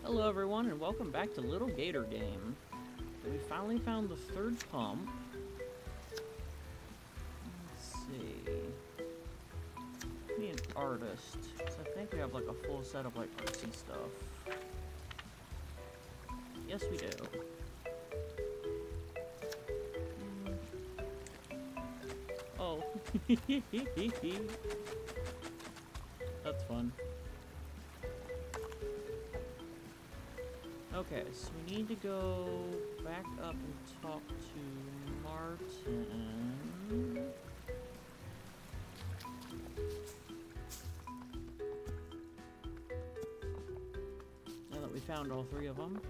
Hello everyone and welcome back to Little Gator Game. So we finally found the third pump. Let's see. Be an artist. So I think we have like a full set of like artsy stuff. Yes we do. Oh. That's fun. Okay, so we need to go back up and talk to Martin. Now that we found all three of them.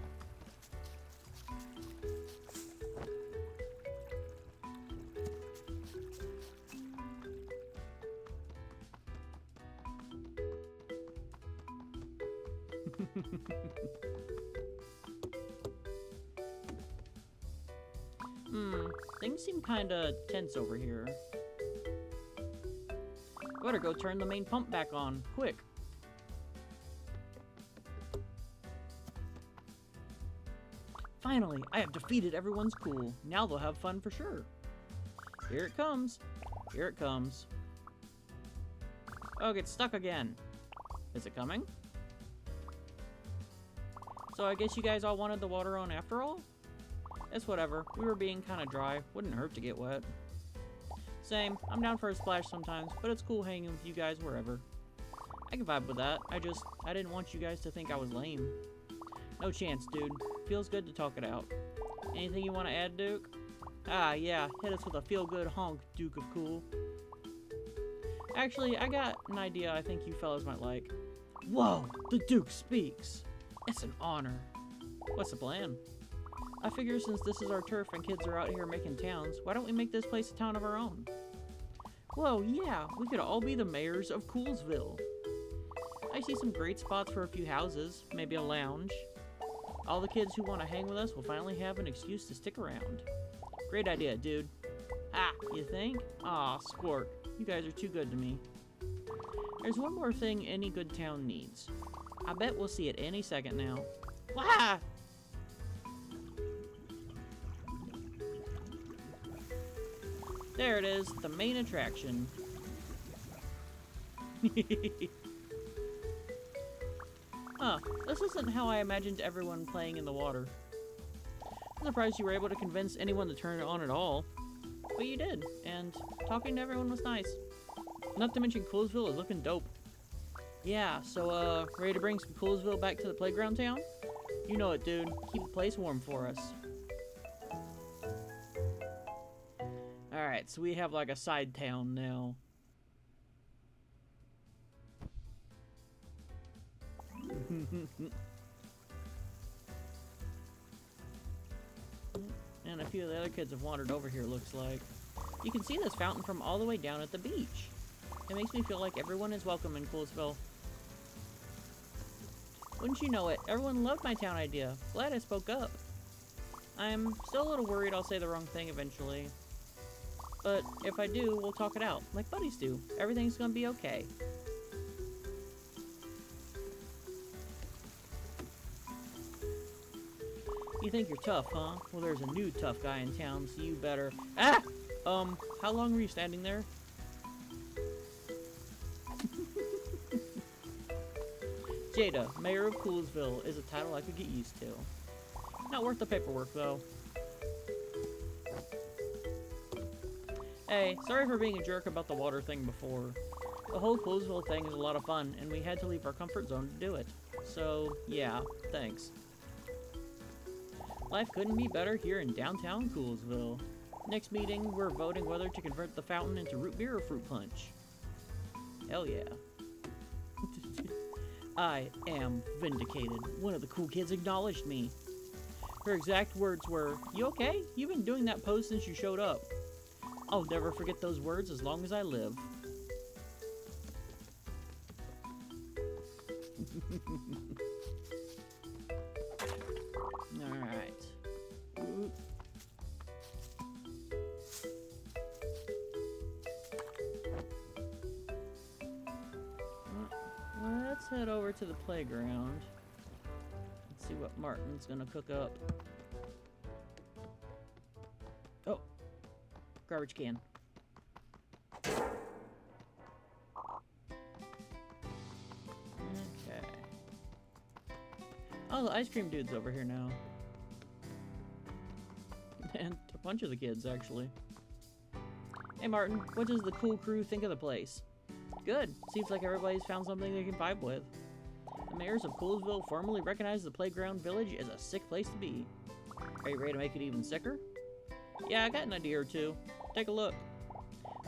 Things seem kinda tense over here. Better go turn the main pump back on, quick. Finally, I have defeated everyone's cool. Now they'll have fun for sure. Here it comes. Here it comes. Oh, get stuck again. Is it coming? So I guess you guys all wanted the water on after all? It's whatever. We were being kind of dry. Wouldn't hurt to get wet. Same. I'm down for a splash sometimes, but it's cool hanging with you guys wherever. I can vibe with that. I didn't want you guys to think I was lame. No chance, dude. Feels good to talk it out. Anything you want to add, Duke? Ah, yeah. Hit us with a feel-good honk, Duke of Cool. Actually, I got an idea I think you fellas might like. Whoa! The Duke speaks! It's an honor. What's the plan? I figure since this is our turf and kids are out here making towns, why don't we make this place a town of our own? Whoa, yeah, we could all be the mayors of Coolsville. I see some great spots for a few houses, maybe a lounge. All the kids who want to hang with us will finally have an excuse to stick around. Great idea, dude. Ah, you think? Aw, Squirt, you guys are too good to me. There's one more thing any good town needs. I bet we'll see it any second now. Wah! There it is, the main attraction. Huh, this isn't how I imagined everyone playing in the water. I'm surprised you were able to convince anyone to turn it on at all. But you did, and talking to everyone was nice. Not to mention Coolsville is looking dope. Yeah, so ready to bring some Coolsville back to the playground town? You know it, dude. Keep the place warm for us. Alright, so we have like a side town now. And a few of the other kids have wandered over here, looks like. You can see this fountain from all the way down at the beach. It makes me feel like everyone is welcome in Coolsville. Wouldn't you know it, everyone loved my town idea. Glad I spoke up. I'm still a little worried I'll say the wrong thing eventually. But if I do, we'll talk it out, like buddies do. Everything's gonna be okay. You think you're tough, huh? Well, there's a new tough guy in town, so you better... Ah! How long were you standing there? Jada, Mayor of Coolsville, is a title I could get used to. Not worth the paperwork, though. Hey, sorry for being a jerk about the water thing before. The whole Coolsville thing is a lot of fun, and we had to leave our comfort zone to do it. So, yeah, thanks. Life couldn't be better here in downtown Coolsville. Next meeting, we're voting whether to convert the fountain into root beer or fruit punch. Hell yeah. I am vindicated. One of the cool kids acknowledged me. Her exact words were, "You okay? You've been doing that pose since you showed up." I'll never forget those words as long as I live. Alright. Let's head over to the playground. what Martin's gonna cook up. Oh, garbage can. Okay. Oh, the ice cream dude's over here now. And a bunch of the kids, actually. Hey, Martin, what does the cool crew think of the place? Good. Seems like everybody's found something they can vibe with. The mayors of Coolsville formally recognize the playground village as a sick place to be. Are you ready to make it even sicker? Yeah, I got an idea or two. Take a look.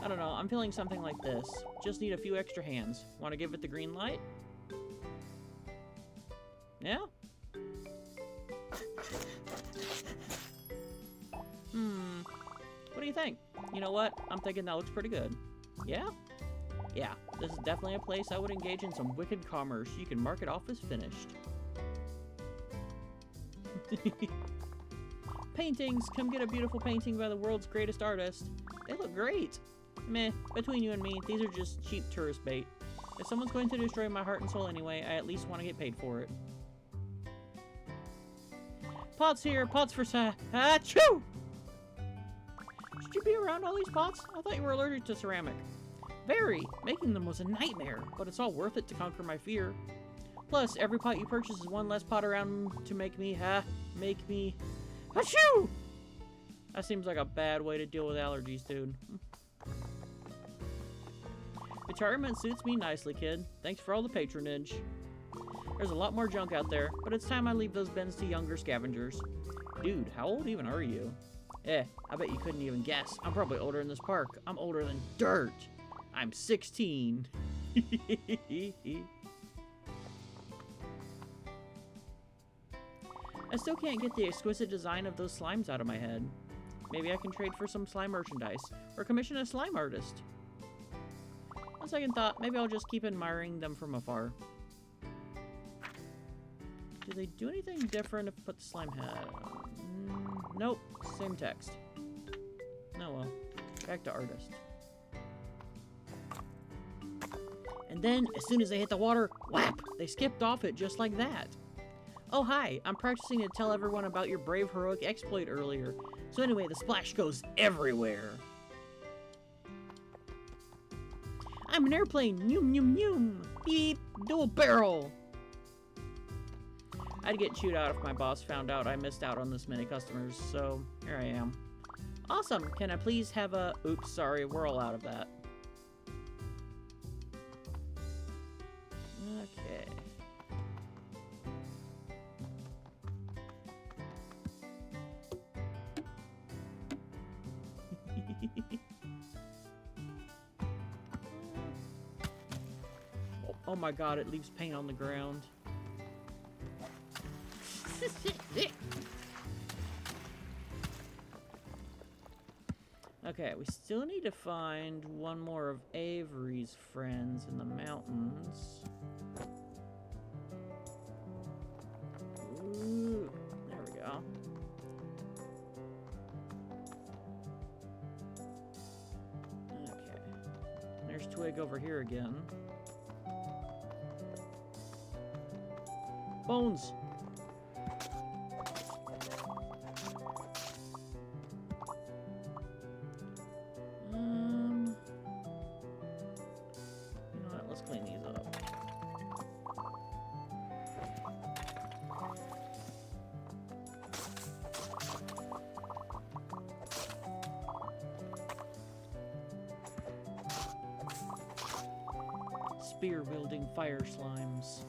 I don't know, I'm feeling something like this. Just need a few extra hands. Want to give it the green light? Yeah? What do you think? You know what? I'm thinking that looks pretty good. Yeah? Yeah, this is definitely a place I would engage in some wicked commerce. You can mark it off as finished. Paintings! Come get a beautiful painting by the world's greatest artist. They look great! Meh, between you and me, these are just cheap tourist bait. If someone's going to destroy my heart and soul anyway, I at least want to get paid for it. Pots here, pots for Achoo! Should you be around all these pots? I thought you were allergic to ceramic. Very! Making them was a nightmare, but it's all worth it to conquer my fear. Plus, every pot you purchase is one less pot around to make me, Achoo! That seems like a bad way to deal with allergies, dude. Retirement suits me nicely, kid. Thanks for all the patronage. There's a lot more junk out there, but it's time I leave those bins to younger scavengers. Dude, how old even are you? I bet you couldn't even guess. I'm probably older than this park. I'm older than dirt. I'm 16. I still can't get the exquisite design of those slimes out of my head. Maybe I can trade for some slime merchandise, or commission a slime artist. On second thought, maybe I'll just keep admiring them from afar. Do they do anything different if I put the slime head on? Nope, same text. Oh well, back to artist. And then, as soon as they hit the water, whap! They skipped off it just like that. Oh hi, I'm practicing to tell everyone about your brave heroic exploit earlier. So anyway, the splash goes everywhere. I'm an airplane, noom noom noom. Beep, dual barrel. I'd get chewed out if my boss found out I missed out on this many customers, so here I am. Awesome, can I please have a... Oops, sorry, we're all out of that. Okay. Oh my god, it leaves paint on the ground. Okay, we still need to find one more of Avery's friends in the mountains. Ooh, there we go. Okay. There's Twig over here again. Bones! You know what? Let's clean these up. Spear-wielding fire slimes.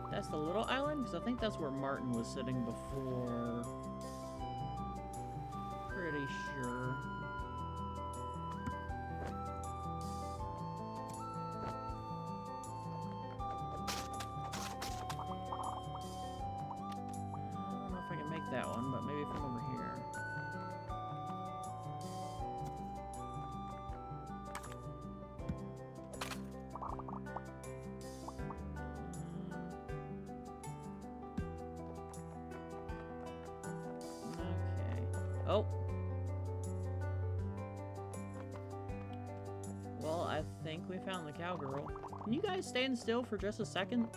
That's the little island? Because I think that's where Martin was sitting before. Pretty sure. I don't know if I can make that one, but maybe from over here. Oh. Well, I think we found the cowgirl. Can you guys stand still for just a second?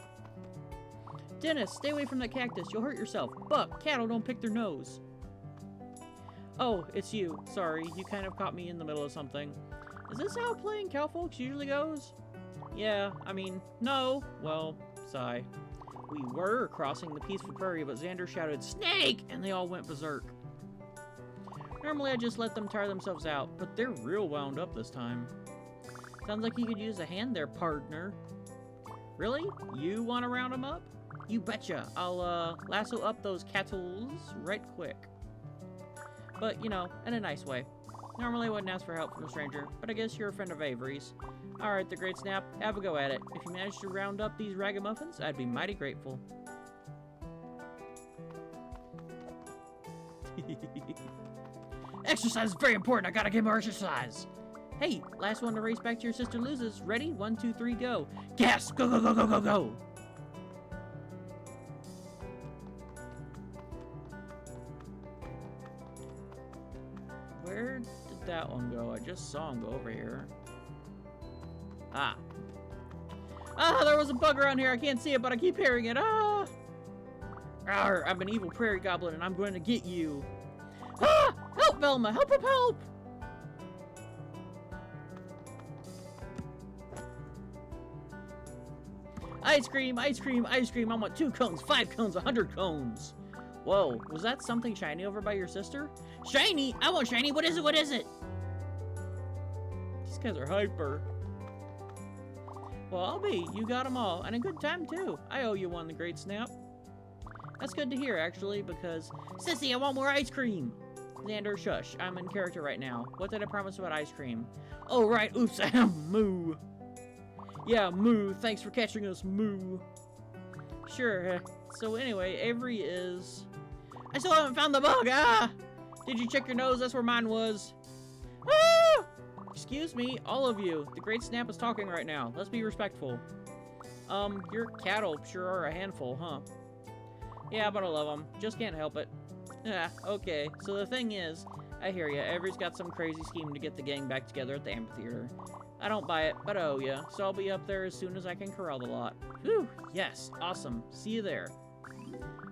Dennis, stay away from that cactus. You'll hurt yourself. Buck, cattle don't pick their nose. Oh, it's you. Sorry, you kind of caught me in the middle of something. Is this how playing cowfolks usually goes? Yeah, I mean, no. Well, sigh. We were crossing the peaceful prairie, but Xander shouted, "Snake!" and they all went berserk. Normally I just let them tire themselves out, but they're real wound up this time. Sounds like you could use a hand there, partner. Really? You want to round them up? You betcha. I'll, lasso up those cattles right quick. But, you know, in a nice way. Normally I wouldn't ask for help from a stranger, but I guess you're a friend of Avery's. Alright, the Great Snap, have a go at it. If you manage to round up these ragamuffins, I'd be mighty grateful. Exercise is very important. I gotta get more exercise. Hey, last one to race back to your sister loses. Ready? 1, 2, 3, go. Gas! Go, go, go, go, go, go! Where did that one go? I just saw him go over here. Ah. Ah, there was a bug around here. I can't see it, but I keep hearing it. Ah! Arr, I'm an evil prairie goblin, and I'm going to get you. Ah! Help, Velma! Help, help, help! Ice cream, ice cream, ice cream. I want 2 cones, 5 cones, 100 cones. Whoa, was that something shiny over by your sister? Shiny? I want shiny. What is it? What is it? These guys are hyper. Well, I'll be. You got them all. And a good time, too. I owe you one, the Great Snap. That's good to hear, actually, because... Sissy, I want more ice cream! Xander, shush. I'm in character right now. What did I promise about ice cream? Oh, right. Oops, moo. Yeah, moo. Thanks for catching us, moo. Sure. So anyway, Avery is... I still haven't found the bug! Ah! Did you check your nose? That's where mine was. Ah! Excuse me, all of you. The Great Snap is talking right now. Let's be respectful. Your cattle sure are a handful, huh? Yeah, but I love them. Just can't help it. Ah, okay. So the thing is, I hear ya. Avery's got some crazy scheme to get the gang back together at the amphitheater. I don't buy it, but I owe ya. So I'll be up there as soon as I can corral the lot. Whew, yes, awesome. See you there.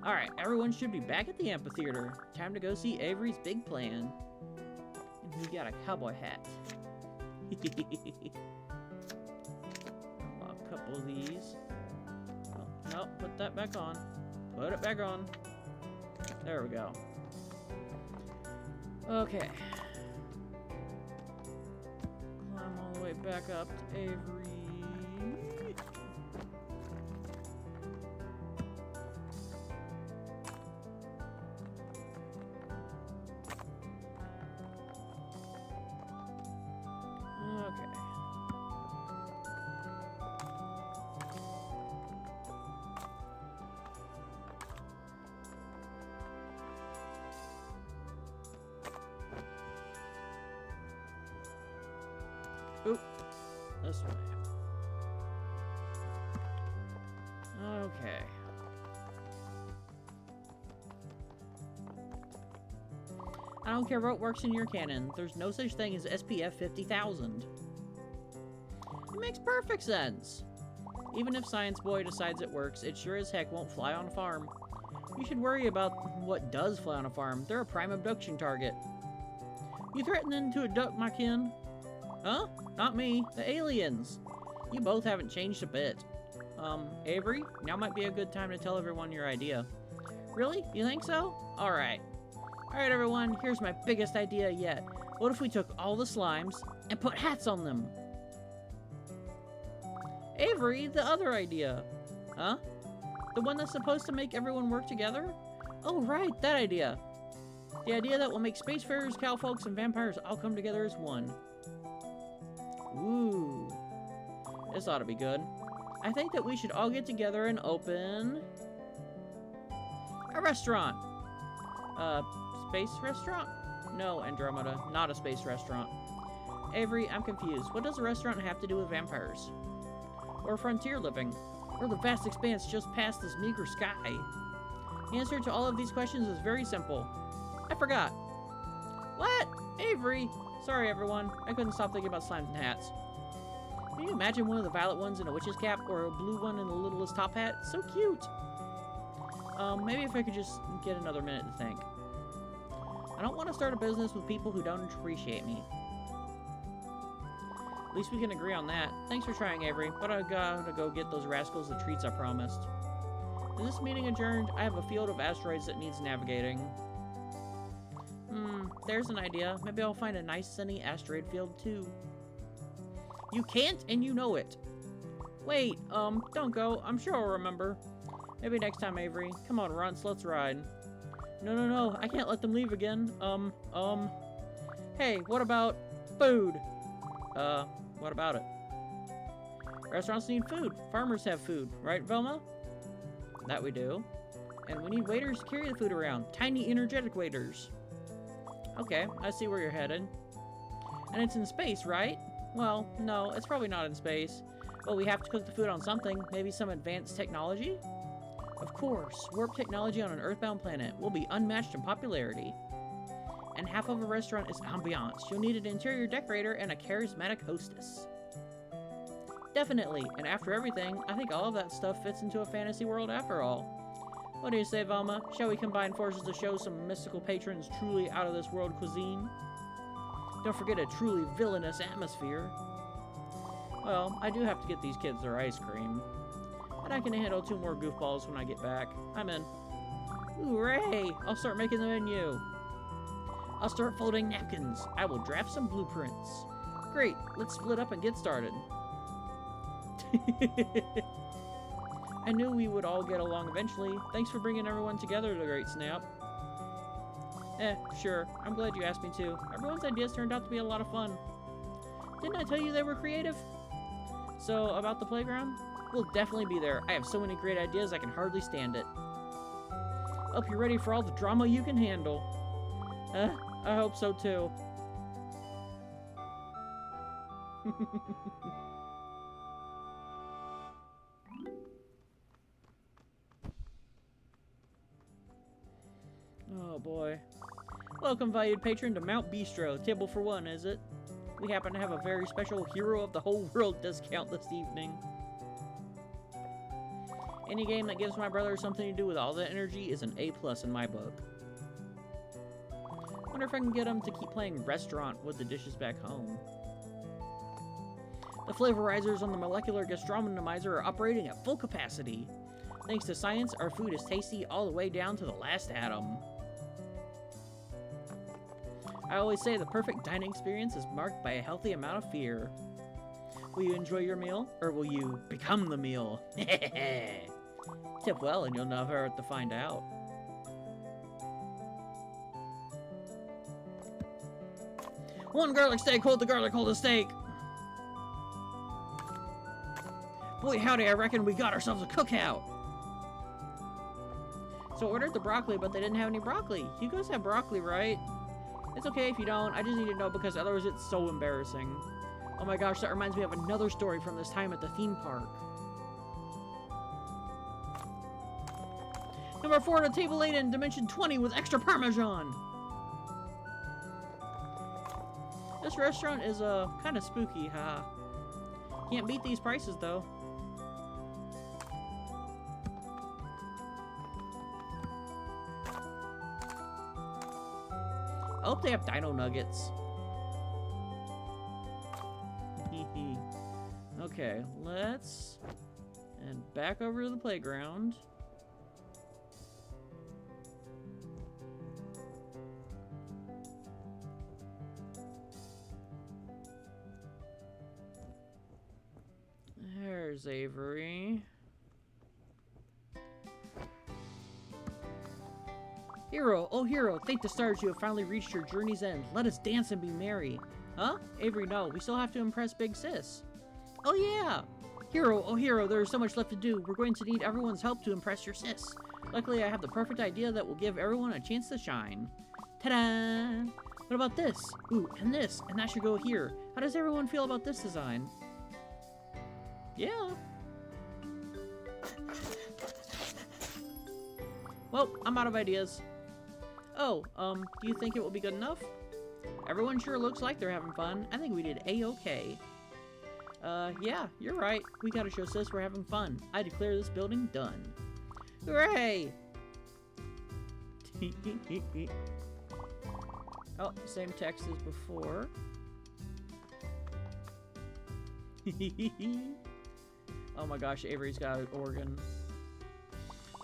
Alright, everyone should be back at the amphitheater. Time to go see Avery's big plan. And he got a cowboy hat. A couple of these. Oh, no, put that back on. Put it back on. There we go. Okay. Climb all the way back up to Avery. Okay. Oop. This way. Okay. I don't care what works in your canon. There's no such thing as SPF 50,000. It makes perfect sense. Even if Science Boy decides it works, it sure as heck won't fly on a farm. You should worry about what does fly on a farm. They're a prime abduction target. You threatening to abduct my kin? Huh? Not me. The aliens. You both haven't changed a bit. Avery, now might be a good time to tell everyone your idea. Really? You think so? Alright. Alright, everyone, here's my biggest idea yet. What if we took all the slimes and put hats on them? Avery, the other idea. Huh? The one that's supposed to make everyone work together? Oh, right, that idea. The idea that will make spacefarers, cowfolks, and vampires all come together as one. Ooh. This ought to be good. I think that we should all get together and open... a restaurant. Space restaurant? No, Andromeda, not a space restaurant. Avery, I'm confused. What does a restaurant have to do with vampires? Or frontier living? Or the vast expanse just past this meager sky? The answer to all of these questions is very simple. I forgot. Avery! Sorry, everyone. I couldn't stop thinking about slimes and hats. Can you imagine one of the violet ones in a witch's cap or a blue one in the littlest top hat? So cute! Maybe if I could just get another minute to think. I don't want to start a business with people who don't appreciate me. At least we can agree on that. Thanks for trying, Avery, but I gotta go get those rascals the treats I promised. Is this meeting adjourned? I have a field of asteroids that needs navigating. There's an idea. Maybe I'll find a nice sunny asteroid field too. You can't, and you know it. Wait, don't go. I'm sure I'll remember. Maybe next time, Avery. Come on, Runts, let's ride. No, I can't let them leave again. Hey, what about food? What about it? Restaurants need food. Farmers have food, right, Velma? That we do. And we need waiters to carry the food around. Tiny, energetic waiters. Okay, I see where you're headed. And it's in space, right? Well, no, it's probably not in space. But we have to cook the food on something. Maybe some advanced technology? Of course. Warp technology on an earthbound planet will be unmatched in popularity. And half of a restaurant is ambiance. You'll need an interior decorator and a charismatic hostess. Definitely. And after everything, I think all of that stuff fits into a fantasy world after all. What do you say, Velma? Shall we combine forces to show some mystical patrons truly out-of-this-world cuisine? Don't forget a truly villainous atmosphere. Well, I do have to get these kids their ice cream. But I can handle 2 more goofballs when I get back. I'm in. Hooray! I'll start making the menu. I'll start folding napkins. I will draft some blueprints. Great, let's split up and get started. I knew we would all get along eventually. Thanks for bringing everyone together, the Great Snap. Sure. I'm glad you asked me to. Everyone's ideas turned out to be a lot of fun. Didn't I tell you they were creative? So, about the playground? We'll definitely be there. I have so many great ideas I can hardly stand it. Hope you're ready for all the drama you can handle. I hope so too. Oh boy. Welcome, valued patron, to Mount Bistro. Table for 1, is it? We happen to have a very special hero of the whole world discount this evening. Any game that gives my brother something to do with all that energy is an A+ in my book. Wonder if I can get him to keep playing restaurant with the dishes back home. The flavorizers on the molecular gastronomizer are operating at full capacity. Thanks to science, our food is tasty all the way down to the last atom. I always say the perfect dining experience is marked by a healthy amount of fear. Will you enjoy your meal, or will you become the meal? Tip well and you'll never have to find out. One garlic steak, hold the garlic, hold the steak! Boy howdy, I reckon we got ourselves a cookout! So I ordered the broccoli, but they didn't have any broccoli. You guys have broccoli, right? It's okay if you don't, I just need to know because otherwise it's so embarrassing. Oh my gosh, that reminds me of another story from this time at the theme park. Number 4 to table 8 in dimension 20 with extra Parmesan! This restaurant is, kind of spooky, haha. Can't beat these prices, though. I hope they have dino nuggets. Okay, let's... And back over to the playground. There's Avery. Hero, oh hero, thank the stars you have finally reached your journey's end. Let us dance and be merry. Huh? Avery, no, we still have to impress Big Sis. Oh yeah! Hero, oh hero, there is so much left to do. We're going to need everyone's help to impress your sis. Luckily, I have the perfect idea that will give everyone a chance to shine. Ta-da! What about this? Ooh, and this, and that should go here. How does everyone feel about this design? Yeah. Well, I'm out of ideas. Oh, do you think it will be good enough? Everyone sure looks like they're having fun. I think we did A-okay. Yeah, you're right. We gotta show Sis we're having fun. I declare this building done. Hooray! Oh, same text as before. Oh my gosh, Avery's got an organ.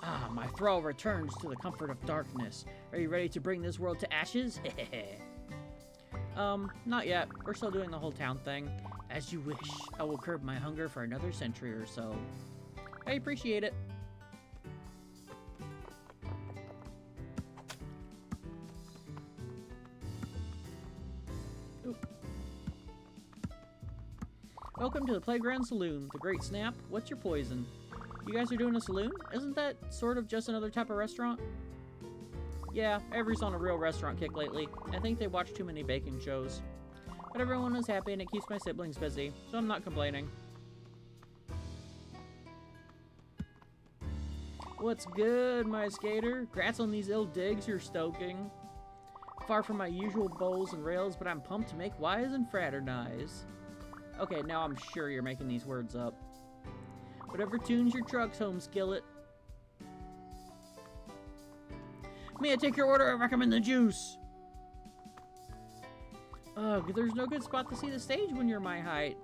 Ah, my thrall returns to the comfort of darkness. Are you ready to bring this world to ashes? Not yet. We're still doing the whole town thing. As you wish. I will curb my hunger for another century or so. I appreciate it. Oop. Welcome to the Playground Saloon. The Great Snap. What's your poison? You guys are doing a saloon? Isn't that sort of just another type of restaurant? Yeah, Avery's on a real restaurant kick lately. I think they watch too many baking shows. But everyone is happy and it keeps my siblings busy, so I'm not complaining. What's good, my skater? Grats on these ill digs you're stoking. Far from my usual bowls and rails, but I'm pumped to make wise and fraternize. Okay, now I'm sure you're making these words up. Whatever tunes your truck's home, Skillet. May I take your order? I recommend the juice. Ugh, there's no good spot to see the stage when you're my height.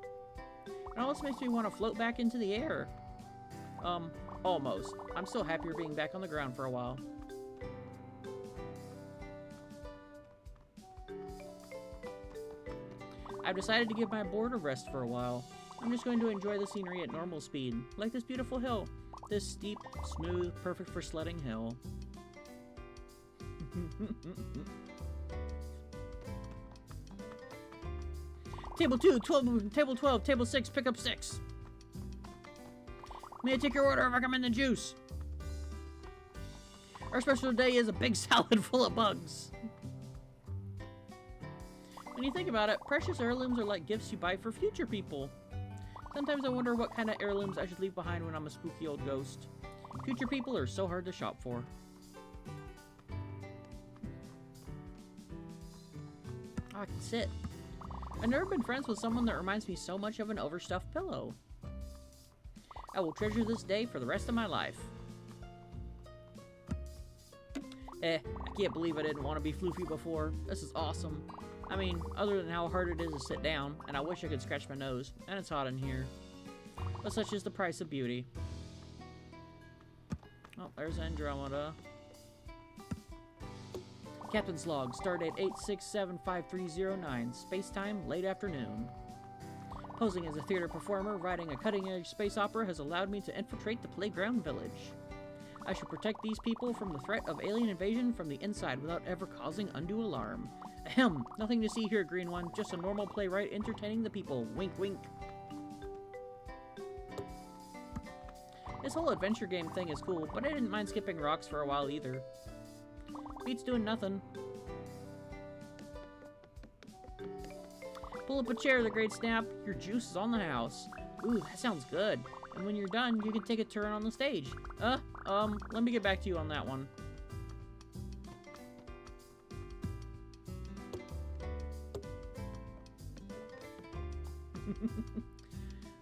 It almost makes me want to float back into the air. Almost. I'm still happier being back on the ground for a while. I've decided to give my board a rest for a while. I'm just going to enjoy the scenery at normal speed, like this beautiful hill. This steep, smooth, perfect for sledding hill. Table 2, table 12, table 6, pick up 6. May I take your order? I recommend the juice. Our special today is a big salad full of bugs. When you think about it, precious heirlooms are like gifts you buy for future people. Sometimes I wonder what kind of heirlooms I should leave behind when I'm a spooky old ghost. Future people are so hard to shop for. I can sit. I've never been friends with someone that reminds me so much of an overstuffed pillow. I will treasure this day for the rest of my life. I can't believe I didn't want to be floofy before. This is awesome. I mean, other than how hard it is to sit down, and I wish I could scratch my nose, and it's hot in here. But such is the price of beauty. Oh, there's Andromeda. Captain's log, stardate 8675309, space-time, late afternoon. Posing as a theater performer, writing a cutting-edge space opera has allowed me to infiltrate the playground village. I should protect these people from the threat of alien invasion from the inside without ever causing undue alarm. Ahem, nothing to see here, Green One, just a normal playwright entertaining the people. Wink, wink. This whole adventure game thing is cool, but I didn't mind skipping rocks for a while either. Beats doing nothing. Pull up a chair, the Great Snap. Your juice is on the house. Ooh, that sounds good. And when you're done, you can take a turn on the stage. Let me get back to you on that one.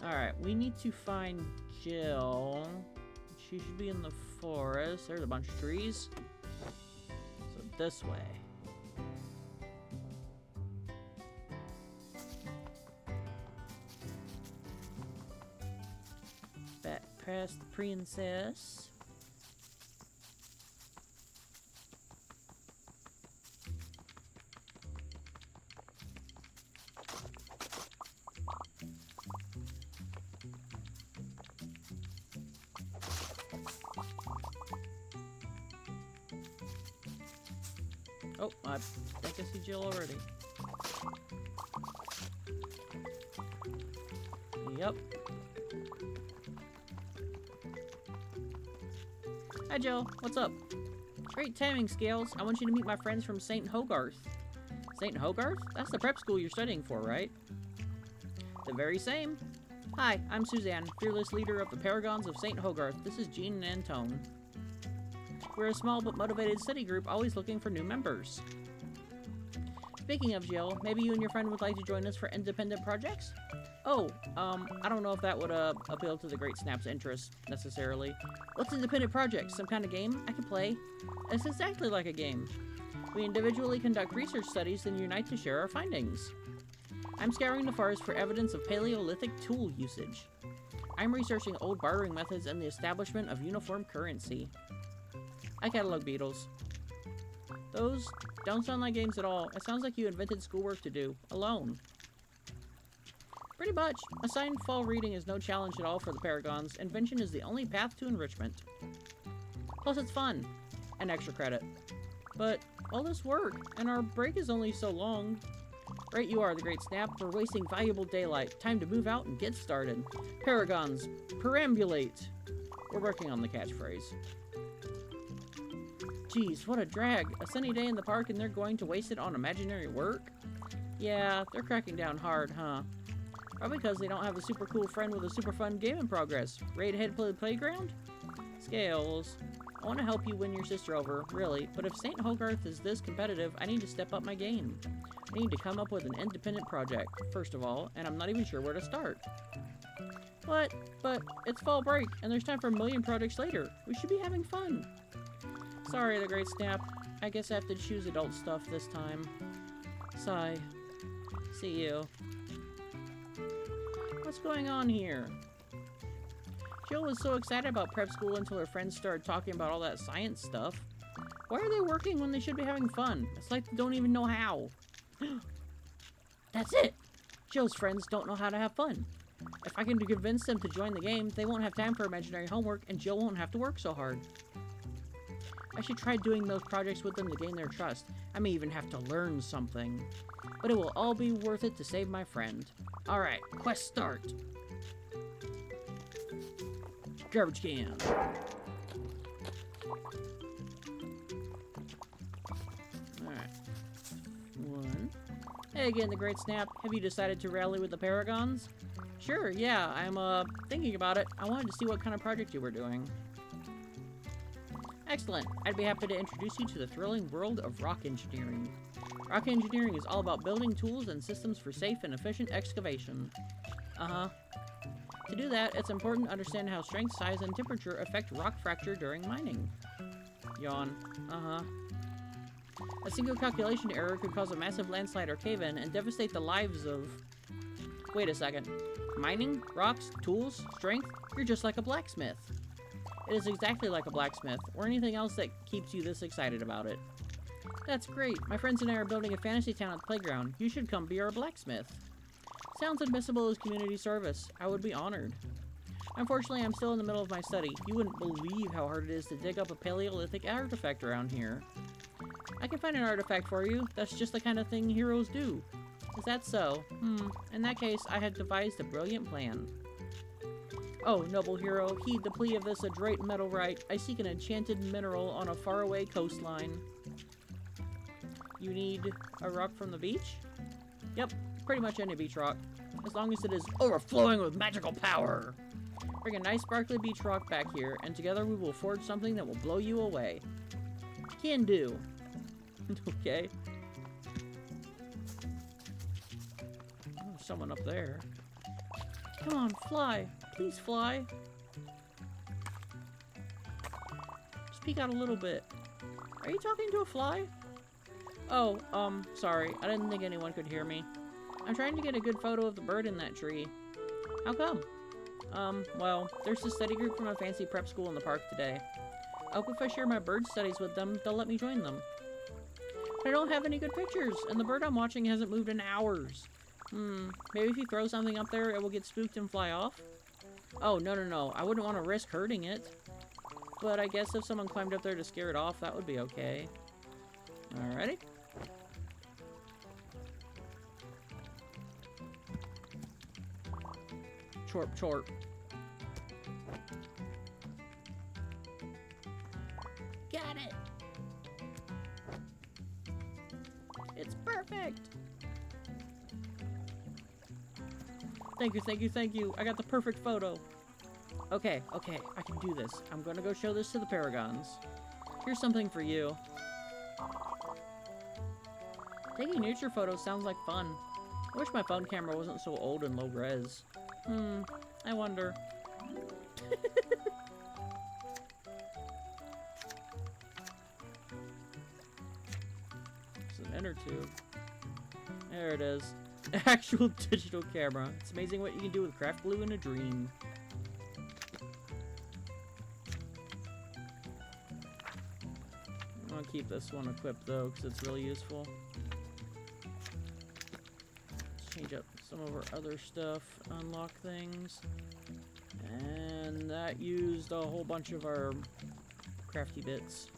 Alright, we need to find Jill. She should be in the forest. There's a bunch of trees. So this way. Back past the princess. Oh, I think I see Jill already. Yep. Hi, Jill. What's up? Great timing, Scales. I want you to meet my friends from St. Hogarth. St. Hogarth? That's the prep school you're studying for, right? The very same. Hi, I'm Suzanne, fearless leader of the Paragons of St. Hogarth. This is Jean and Antone. We're a small but motivated study group always looking for new members. Speaking of Jill, maybe you and your friend would like to join us for independent projects? Oh, I don't know if that would appeal to the Great Snap's interests, necessarily. What's independent projects? Some kind of game I can play? It's exactly like a game. We individually conduct research studies and unite to share our findings. I'm scouring the forest for evidence of Paleolithic tool usage. I'm researching old bartering methods and the establishment of uniform currency. I catalog beetles. Those don't sound like games at all. It sounds like you invented schoolwork to do, alone. Pretty much. Assigned fall reading is no challenge at all for the Paragons. Invention is the only path to enrichment. Plus it's fun. And extra credit. But all this work, and our break is only so long. Right you are, the Great Snap. We're wasting valuable daylight. Time to move out and get started. Paragons, perambulate. We're working on the catchphrase. Geez, what a drag. A sunny day in the park and they're going to waste it on imaginary work? Yeah, they're cracking down hard, huh? Probably because they don't have a super cool friend with a super fun game in progress. Ready to head to the playground? Scales. I want to help you win your sister over, really, but if St. Hogarth is this competitive, I need to step up my game. I need to come up with an independent project, first of all, and I'm not even sure where to start. But it's fall break, and there's time for a million projects later. We should be having fun. Sorry, the Great Snap. I guess I have to choose adult stuff this time. Sigh. See you. What's going on here? Jill was so excited about prep school until her friends started talking about all that science stuff. Why are they working when they should be having fun? It's like they don't even know how. That's it! Jill's friends don't know how to have fun. If I can convince them to join the game, they won't have time for imaginary homework and Jill won't have to work so hard. I should try doing those projects with them to gain their trust. I may even have to learn something. But it will all be worth it to save my friend. Alright, quest start. Garbage can. Alright. One. Hey again, the Great Snap. Have you decided to rally with the Paragons? Sure, yeah, I'm thinking about it. I wanted to see what kind of project you were doing. Excellent. I'd be happy to introduce you to the thrilling world of rock engineering. Rock engineering is all about building tools and systems for safe and efficient excavation. Uh-huh. To do that, it's important to understand how strength, size, and temperature affect rock fracture during mining. Yawn. Uh-huh. A single calculation error could cause a massive landslide or cave-in and devastate the lives of... Wait a second. Mining? Rocks? Tools? Strength? You're just like a blacksmith. It is exactly like a blacksmith, or anything else that keeps you this excited about it. That's great. My friends and I are building a fantasy town at the playground. You should come be our blacksmith. Sounds admissible as community service. I would be honored. Unfortunately, I'm still in the middle of my study. You wouldn't believe how hard it is to dig up a Paleolithic artifact around here. I can find an artifact for you. That's just the kind of thing heroes do. Is that so? In that case, I had devised a brilliant plan. Oh, noble hero, heed the plea of this adroit metalwright. I seek an enchanted mineral on a faraway coastline. You need a rock from the beach? Yep, pretty much any beach rock. As long as it is overflowing with magical power. Bring a nice sparkly beach rock back here, and together we will forge something that will blow you away. Can do. Okay. Oh, there's someone up there. Come on, fly. Please fly. Just peek out a little bit. Are you talking to a fly? Oh, sorry. I didn't think anyone could hear me. I'm trying to get a good photo of the bird in that tree. How come? Well, there's a study group from a fancy prep school in the park today. I hope if I share my bird studies with them, they'll let me join them. But I don't have any good pictures, and the bird I'm watching hasn't moved in hours. Maybe if you throw something up there, it will get spooked and fly off? Oh, no. I wouldn't want to risk hurting it. But I guess if someone climbed up there to scare it off, that would be okay. Alrighty. Chorp, chorp. Got it! It's perfect! Thank you. I got the perfect photo. Okay, I can do this. I'm gonna go show this to the Paragons. Here's something for you. Taking nature photos sounds like fun. I wish my phone camera wasn't so old and low res. I wonder. There's an inner tube. There it is. Actual digital camera. It's amazing what you can do with craft glue in a dream. I'll keep this one equipped though, because it's really useful. Let's change up some of our other stuff, unlock things. And that used a whole bunch of our crafty bits.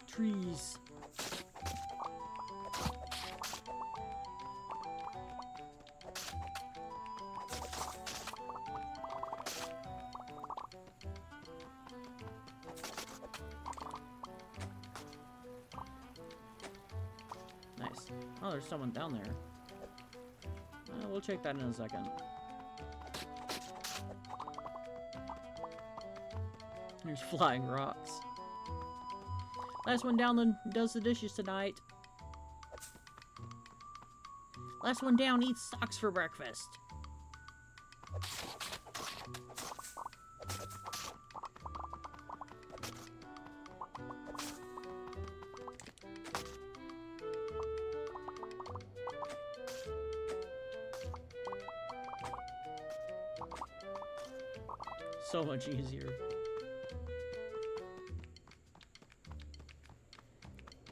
Trees. Nice. Oh, there's someone down there. We'll check that in a second. There's flying rocks. Last one down does the dishes tonight. Last one down eats socks for breakfast. So much easier.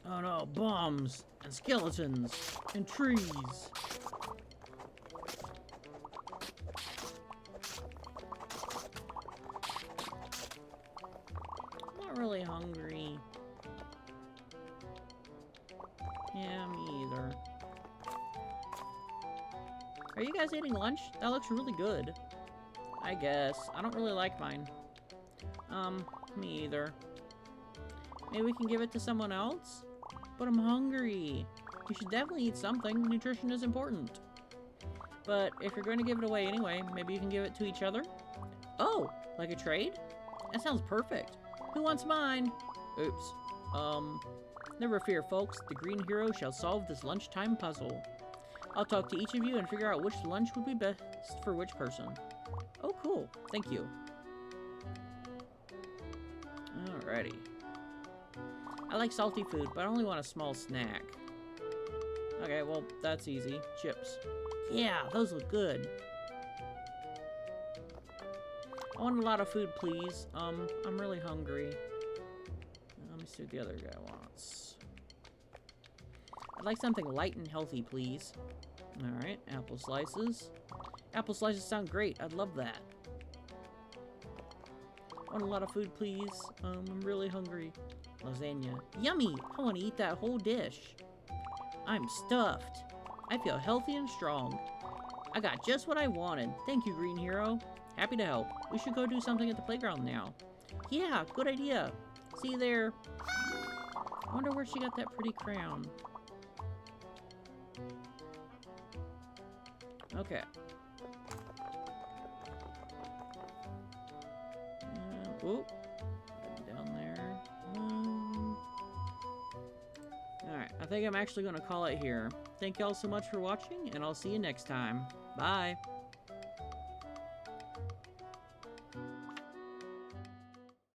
Oh no, bombs, and skeletons, and trees. I'm not really hungry. Yeah, me either. Are you guys eating lunch? That looks really good. I guess. I don't really like mine. Me either. Maybe we can give it to someone else? But I'm hungry. You should definitely eat something. Nutrition is important. But if you're going to give it away anyway, maybe you can give it to each other? Oh, like a trade? That sounds perfect. Who wants mine? Oops. Never fear, folks. The green hero shall solve this lunchtime puzzle. I'll talk to each of you and figure out which lunch would be best for which person. Oh, cool. Thank you. Alrighty. I like salty food, but I only want a small snack. Okay, well, that's easy. Chips. Yeah, those look good. I want a lot of food, please. I'm really hungry. Let me see what the other guy wants. I'd like something light and healthy, please. Alright, apple slices. Apple slices sound great. I'd love that. I want a lot of food, please. I'm really hungry. Lasagna. Yummy! I want to eat that whole dish. I'm stuffed. I feel healthy and strong. I got just what I wanted. Thank you, Green Hero. Happy to help. We should go do something at the playground now. Yeah, good idea. See you there. I wonder where she got that pretty crown. Okay. Oop. Down there. Alright, I think I'm actually going to call it here. Thank y'all so much for watching, and I'll see you next time. Bye!